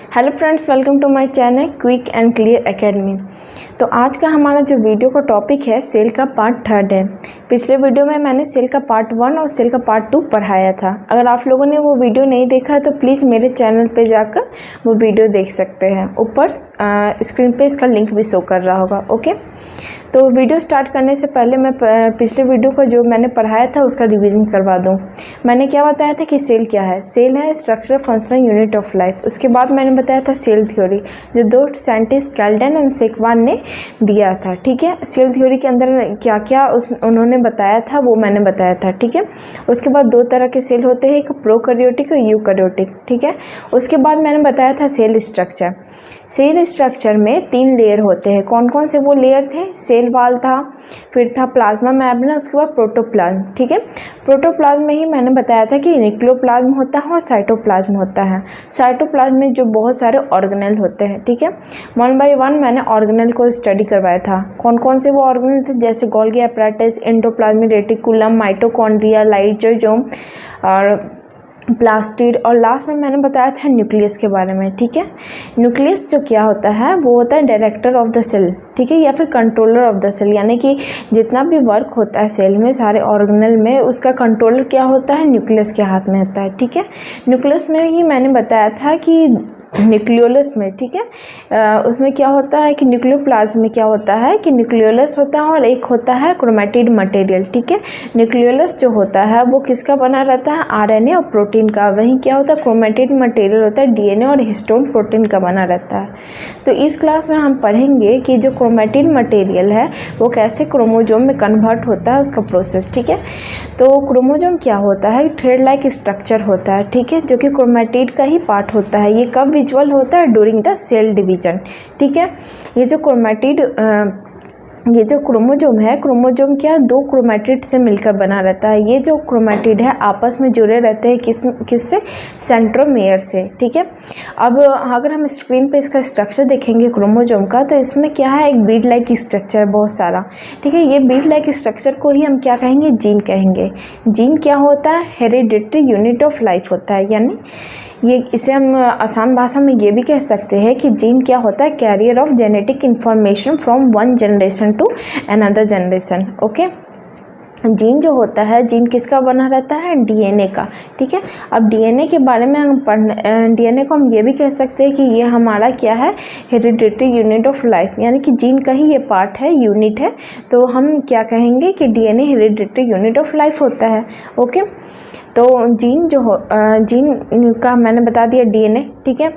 Hello friends, welcome to my channel quick and clear academy. तो आज का हमारा जो वीडियो का टॉपिक है सेल का पार्ट 3 है। पिछले वीडियो में मैंने सेल का पार्ट 1 और सेल का पार्ट 2 पढ़ाया था। अगर आप लोगों ने वो वीडियो नहीं देखा है तो प्लीज़ मेरे चैनल पे जाकर वो वीडियो देख सकते हैं। ऊपर स्क्रीन पे इसका लिंक भी शो कर रहा होगा। ओके, तो वीडियो स्टार्ट करने से पहले मैं पिछले वीडियो को जो मैंने पढ़ाया था उसका रिवीजन करवा दूं। मैंने क्या बताया था कि सेल क्या है। सेल है structural functional unit of life. उसके बाद मैंने बताया था सेल थ्योरी, जो दो साइंटिस्ट कैल्डन एंड सेकवान ने दिया था। ठीक है, सेल थ्योरी के अंदर क्या क्या उन्होंने बताया था वो मैंने बताया था। ठीक है, उसके बाद दो तरह के सेल होते हैं, एक प्रोकैरियोटिक और यूकैरियोटिक। ठीक है, उसके बाद मैंने बताया था सेल स्ट्रक्चर। सेल स्ट्रक्चर में 3 लेयर होते हैं। कौन कौन से वो लेयर थे? सेल वाल था, फिर था प्लाज्मा मेम्ब्रेन, उसके बाद प्रोटोप्लाज्म। ठीक है, प्रोटोप्लाज्म में ही मैंने बताया था कि न्यूक्लियोप्लाज्म होता है और साइटोप्लाज्म होता है। साइटोप्लाज्म में जो बहुत सारे ऑर्गेनेल होते हैं। ठीक है, 1 बाय 1 मैंने ऑर्गेनेल को स्टडी करवाया था। कौन कौन से वो ऑर्गेनेल थे? जैसे Golgi apparatus, endoplasmic reticulum, mitochondria, lysosome और प्लास्टिड, और लास्ट में मैंने बताया था न्यूक्लियस के बारे में। ठीक है, न्यूक्लियस जो क्या होता है वो होता है डायरेक्टर ऑफ द सेल। ठीक है, या फिर कंट्रोलर ऑफ द सेल, यानी कि जितना भी वर्क होता है सेल में सारे ऑर्गेनेल में, उसका कंट्रोलर क्या होता है? न्यूक्लियस के हाथ में होता है। ठीक है, न्यूक्लियस में ही मैंने बताया था कि न्यूक्लियोलस में, ठीक है, उसमें क्या होता है कि न्यूक्लियोप्लाज्म में क्या होता है कि न्यूक्लियोलस होता है और एक होता है क्रोमेटिड मटेरियल। ठीक है, न्यूक्लियोलस जो होता है वो किसका बना रहता है? आरएनए और प्रोटीन का। वहीं क्या होता है? क्रोमेटिड मटेरियल होता है डीएनए और हिस्टोन प्रोटीन का बना रहता है। तो इस क्लास में हम पढ़ेंगे कि जो क्रोमेटिड मटेरियल है वो कैसे क्रोमोजोम में कन्वर्ट होता है, उसका प्रोसेस। ठीक है, तो क्रोमोजोम क्या होता है? थ्रेड लाइक स्ट्रक्चर होता है। ठीक है, जो कि क्रोमेटिड का ही पार्ट होता है। ये कब विजुअल होता है? During the cell division. ठीक है, ये जो क्रोमेटिड ये जो क्रोमोजोम है, क्रोमोजोम क्या 2 क्रोमेटिड से मिलकर बना रहता है। ये जो क्रोमेटिड है आपस में जुड़े रहते हैं किससे? सेंट्रोमेयर से। ठीक है, अब अगर हम स्क्रीन पे इसका स्ट्रक्चर देखेंगे क्रोमोजोम का, तो इसमें क्या है? एक बीड लाइक स्ट्रक्चर बहुत सारा। ठीक है, ये बीड लाइक स्ट्रक्चर को ही हम क्या कहेंगे? जीन कहेंगे। जीन क्या होता है? हेरिडिटरी यूनिट ऑफ लाइफ होता है। यानी ये इसे हम आसान भाषा में ये भी कह सकते हैं कि जीन क्या होता है? Carrier of genetic information from one generation to another generation. Okay, gene जो होता है, जीन किसका बना रहता है? डीएनए का। ठीक है, अब डीएनए के बारे में हम डीएनए को हम ये भी कह सकते हैं कि ये हमारा क्या है? हेरिडिटरी यूनिट ऑफ लाइफ, यानी कि जीन का ही ये पार्ट है, यूनिट है। तो हम क्या कहेंगे कि DNA hereditary unit of life होता है। ओके, तो जीन जीन का मैंने बता दिया डीएनए। ठीक है,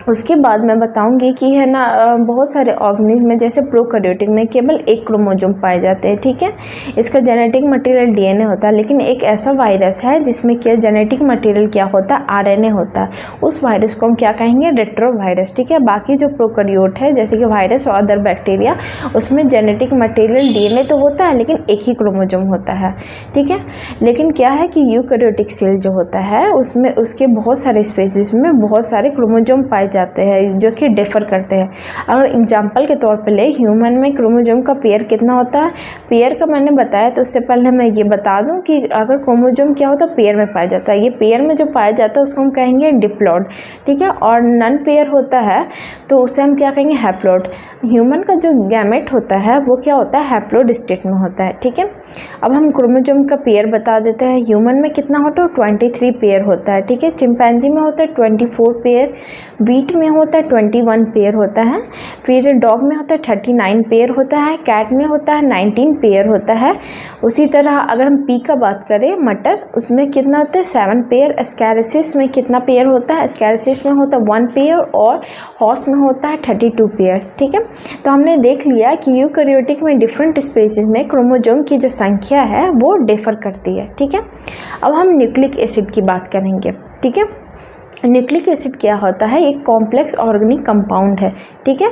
उसके बाद मैं बताऊंगी कि है ना बहुत सारे ऑर्गेनिज्म में, जैसे प्रोकैरियोटिक में केवल एक क्रोमोजोम पाए जाते हैं। ठीक है, इसका जेनेटिक मटेरियल डीएनए होता है, लेकिन एक ऐसा वायरस है जिसमें क्या जेनेटिक मटेरियल क्या होता है? आरएनए होता है। उस वायरस को हम क्या कहेंगे? रेट्रोवायरस। ठीक है, बाकी जो प्रोकैरियोट है जैसे कि वायरस और अदर बैक्टीरिया, उसमें जेनेटिक मटेरियल डीएनए तो होता है लेकिन एक ही क्रोमोजोम होता है। ठीक है, लेकिन क्या है कि यूकैरियोटिक सेल जो होता है उसमें उसके बहुत सारे स्पीसीज में बहुत सारे क्रोमोजोम पाए जाते हैं जो कि डिफर करते हैं। अगर एग्जांपल के तौर पे ले, ह्यूमन में क्रोमोजोम का पेयर कितना होता है? पेयर का मैंने बताया, तो उससे पहले मैं ये बता दूं कि अगर क्रोमोजोम क्या होता है? पेयर में पाया जाता है। ये पेयर में जो पाया जाता है उसको हम कहेंगे डिप्लॉइड। ठीक है, और नन पेयर होता है तो उसे हम क्या कहेंगे? हैप्लॉइड। ह्यूमन का जो गैमेट होता है वो क्या होता है? हैप्लॉइड स्टेट में होता है। ठीक है, अब हम क्रोमोजोम का पेयर बता देते हैं। ह्यूमन में कितना होता है? 23 पेयर होता है। ठीक है, चिंपैंजी में होता है 24 पेयर, बीट में होता है 21 पेयर होता है, फिर डॉग में होता है 39 पेयर होता है, कैट में होता है 19 पेयर होता है। उसी तरह अगर हम पी का बात करें, मटर, उसमें कितना होता है? 7 पेयर। एस्कैरिसिस में कितना पेयर होता है? एस्कैरिसिस में होता है 1 पेयर, और हॉर्स में होता है 32 पेयर। ठीक है, तो हमने देख लिया कि यूकैरियोटिक में डिफरेंट स्पीसीज में क्रोमोजोम की जो संख्या है वो डिफर करती है। ठीक है, अब हम न्यूक्लिक एसिड की बात करेंगे। ठीक है, न्यूक्लिक एसिड क्या होता है? एक कॉम्प्लेक्स ऑर्गेनिक कंपाउंड है। ठीक है,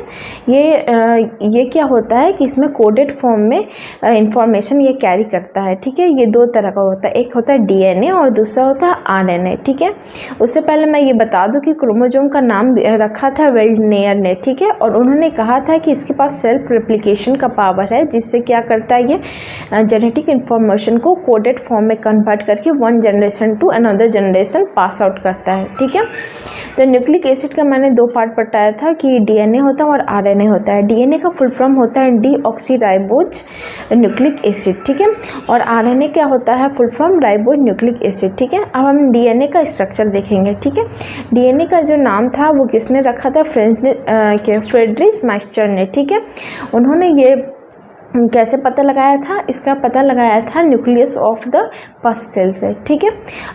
ये क्या होता है कि इसमें कोडेड फॉर्म में इंफॉर्मेशन ये कैरी करता है। ठीक है, ये 2 तरह का होता है, एक होता है डीएनए और दूसरा होता है आरएनए। ठीक है, उससे पहले मैं ये बता दूं कि क्रोमोजोम का नाम रखा था वेल्डनेयर ने। ठीक है, और उन्होंने कहा था कि इसके पास सेल्फ रेप्लिकेशन का पावर है, जिससे क्या करता है? ये जेनेटिक इंफॉर्मेशन को कोडेड फॉर्म में कन्वर्ट करके one generation to another generation pass out करता है। ठीक ठीक है। तो न्यूक्लिक एसिड का मैंने 2 पार्ट बताया था कि डीएनए होता है और आरएनए होता है। डीएनए का फुल फॉर्म होता है डीऑक्सीराइबोज न्यूक्लिक एसिड, ठीक है, और आरएनए क्या होता है, full form ribose nucleic acid, ठीक है। अब हम डीएनए का स्ट्रक्चर देखेंगे, ठीक है। डीएनए का जो नाम था वो किसने रखा था, फ्रेडरिक माइस्टर ने, ठीक है। उन्होंने ये कैसे पता लगाया था, इसका पता लगाया था nucleus of the pus cell से, ठीक है।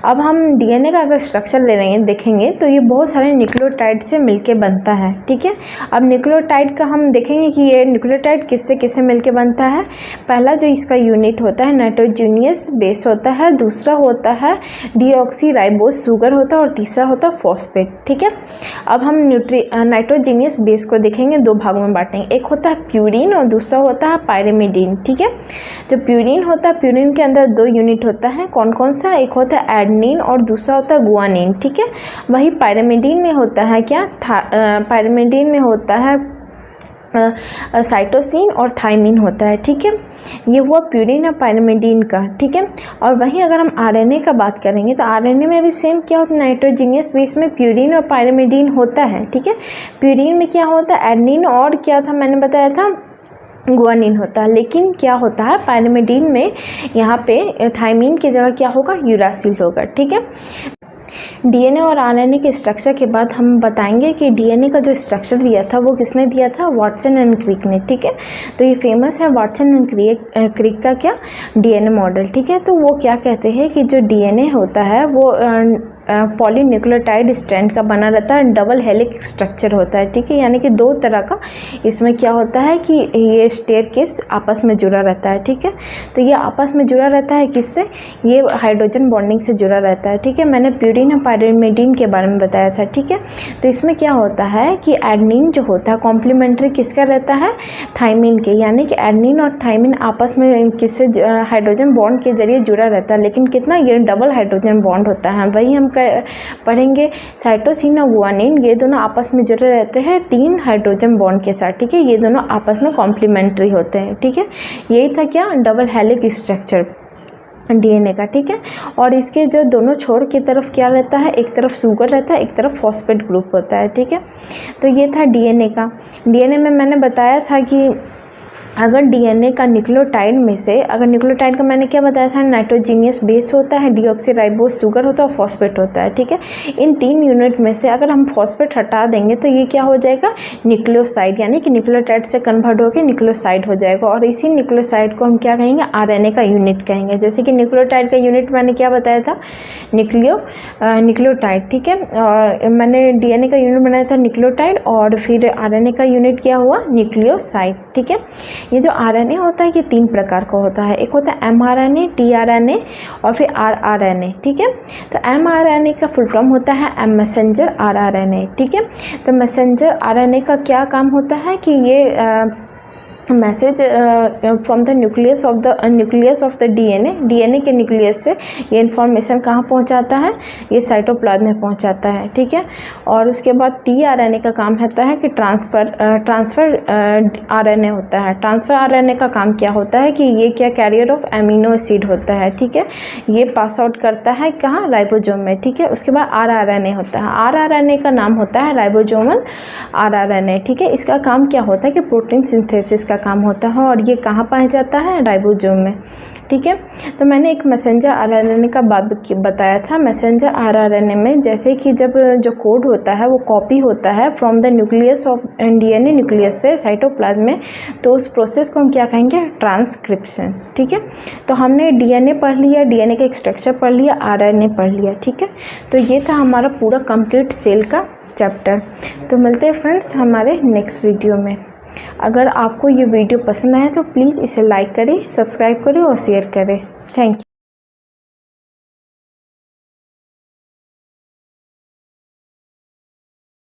अब हम डीएनए का अगर स्ट्रक्चर ले रहे हैं देखेंगे तो ये बहुत सारे न्यूक्लियोटाइड से मिलके बनता है, ठीक है। अब न्यूक्लियोटाइड का हम देखेंगे कि ये न्यूक्लियोटाइड किससे किससे मिलके बनता है। पहला जो इसका यूनिट होता है नाइट्रोजीनियस बेस होता है, दूसरा होता है डीऑक्सीराइबोज शुगर होता है और तीसरा होता है फॉस्फेट, ठीक है। अब हम नाइट्रोजीनियस बेस को देखेंगे, 2 भागों में बांटेंगे, एक होता है प्यूरिन और दूसरा होता है पायरिमिडीन, ठीक है। जो प्यूरिन होता है, प्यूरिन के अंदर 2 यूनिट होता है, कौन कौन सा, एक होता है एडेनिन और दूसरा होता है गुआनिन, ठीक है। वही पायरिमिडीन में होता है क्या, पायरिमिडीन में होता है साइटोसिन और थाइमिन होता है, ठीक है। ये हुआ प्यूरिन और पायरिमिडीन का, ठीक है। और वहीं अगर हम आरएनए का बात करेंगे तो आरएनए में भी सेम क्या होता है, नाइट्रोजीनियस बेस में प्यूरिन और पायरिमिडीन होता है, ठीक है। प्यूरिन में क्या होता है, एडेनिन और क्या था मैंने बताया था, गुआनिन होता है। लेकिन क्या होता है पायरिमिडीन में, यहाँ पे थाइमिन की जगह क्या होगा, यूरासिल होगा, ठीक है। डीएनए और आरएनए के स्ट्रक्चर के बाद हम बताएंगे कि डीएनए का जो स्ट्रक्चर दिया था वो किसने दिया था, वाटसन एंड क्रिक ने, ठीक है। तो ये फेमस है वाटसन एंड क्रिक का क्या, डीएनए मॉडल, ठीक है। तो वो क्या कहते हैं कि जो डीएनए होता है वो पॉलीन्यूक्लियोटाइड स्ट्रैंड का बना रहता है, डबल हेलिक्स स्ट्रक्चर होता है, ठीक है। यानी कि 2 तरह का इसमें क्या होता है कि ये स्टेयरकेस आपस में जुड़ा रहता है, ठीक है। तो ये आपस में जुड़ा रहता है किससे, ये हाइड्रोजन बॉन्डिंग से जुड़ा रहता है, ठीक है। मैंने प्यूरिन और पायरिमिडीन के बारे में बताया था, ठीक है। तो इसमें क्या होता है कि एडेनिन जो होता है कॉम्प्लीमेंट्री किसका रहता है, थाइमिन के, यानी कि एडेनिन और थाइमिन आपस में किससे, हाइड्रोजन बॉन्ड के जरिए जुड़ा रहता है, लेकिन कितना, ये डबल हाइड्रोजन बॉन्ड होता है। वही हम पढ़ेंगे साइटोसिन और गुआनिन, ये दोनों आपस में जुड़े रहते हैं 3 हाइड्रोजन बॉन्ड के साथ, ठीक है। ये दोनों आपस में कॉम्प्लीमेंट्री होते हैं, ठीक है। यही था क्या, डबल हेलिक्स स्ट्रक्चर डीएनए का, ठीक है। और इसके जो दोनों छोर की तरफ क्या रहता है, एक तरफ शुगर रहता है, एक तरफ फॉस्फेट ग्रुप होता है, ठीक है। तो ये था डीएनए का। डीएनए में मैंने बताया था कि अगर डीएनए का न्यूक्लियोटाइड में से, अगर न्यूक्लियोटाइड का मैंने क्या बताया था, नाइट्रोजीनियस बेस होता है, डीऑक्सीराइबोज शुगर होता है और फॉस्फेट होता है, ठीक है। इन 3 यूनिट में से अगर हम फॉस्फेट हटा देंगे तो ये क्या हो जाएगा, न्यूक्लियोसाइड, यानी कि न्यूक्लियोटाइड से कन्वर्ट होकर न्यूक्लियोसाइड हो जाएगा। और इसी न्यूक्लियोसाइड को हम क्या कहेंगे, आरएनए का यूनिट कहेंगे। जैसे कि न्यूक्लियोटाइड का यूनिट मैंने क्या बताया था, न्यूक्लियोटाइड, ठीक है। और मैंने डीएनए का यूनिट बनाया था न्यूक्लियोटाइड, और फिर आरएनए का यूनिट क्या हुआ, न्यूक्लियोसाइड, ठीक है। ये जो आरएनए होता है ये 3 प्रकार का होता है, एक होता है एमआरएनए, टीआरएनए और फिर आरआरएनए, ठीक है। तो एमआरएनए का फुल फॉर्म होता है मैसेंजर आरआरएनए, ठीक है। तो मैसेंजर आरएनए का क्या काम होता है कि ये message from the nucleus of the DNA के न्यूक्लियस से ये इन्फॉर्मेशन कहाँ पहुँचाता है, ये साइटोप्लाज्म में पहुँचाता है, ठीक है। और उसके बाद टीआरएनए का काम होता है कि ट्रांसफ़र आरएनए होता है। ट्रांसफ़र आरएनए का काम क्या होता है कि ये क्या, कैरियर ऑफ एमिनो एसिड होता है, ठीक है। ये पास आउट करता है कहाँ, राइबोसोम में, ठीक है। उसके बाद आरआरएनए होता है, आरआरएनए का नाम होता है राइबोसोमल आरआरएनए, ठीक है। इसका काम क्या होता है कि प्रोटीन सिंथेसिस का काम होता है, और ये कहाँ पाया जाता है, राइबोसोम में, ठीक है। तो मैंने एक मैसेंजर आरआरएनए का बात बताया था। मैसेंजर आरआरएनए में जैसे कि जब जो कोड होता है वो कॉपी होता है from the nucleus of DNA nucleus से साइटोप्लाज्म में, तो उस प्रोसेस को हम क्या कहेंगे, ट्रांसक्रिप्शन, ठीक है। तो हमने डीएनए पढ़ लिया, डीएनए का स्ट्रक्चर पढ़ लिया, आरएनए पढ़ लिया, ठीक है। तो ये था हमारा पूरा कंप्लीट सेल का चैप्टर। तो मिलते हैं फ्रेंड्स हमारे नेक्स्ट वीडियो में। अगर आपको ये वीडियो पसंद आया तो प्लीज़ इसे लाइक करें, सब्सक्राइब करें और शेयर करें। Thank you.